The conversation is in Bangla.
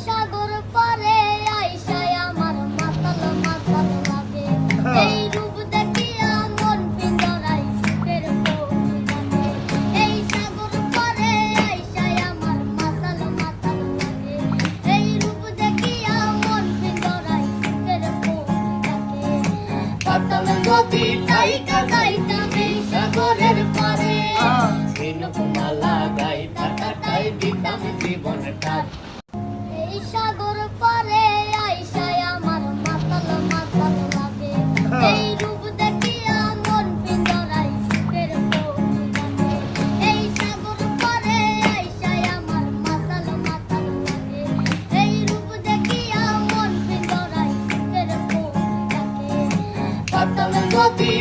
সাগর পারে আইসায় আমার মাতাল মাতাল লাগে এই রূপ দেখিয়া মন পিঞ্জরায় সুখের পৌঁছে লাগে এই সাগর পারে আইসায় আমার মাতাল মাতাল লাগে এই রূপ দেখিয়া মন পিঞ্জরায় সুখের পৌঁছে লাগে পাতাল নদী তাইকা যাইতাম এই সাগরের পারে মালা গাইতা কাটাই দিতাম জীবনটা এই সাগর পারে আইসায় আমার মাতাল মাতাল লাগে এই রূপ দেখিয়া মন পিঞ্জরায় সুখের পৌঁছে লাগে এই সাগর পারে আইসায় আমার মাতাল মাতাল লাগে এই রূপ দেখিয়া মন পিঞ্জরায় সুখের পৌঁছে লাগে পাতাল নদী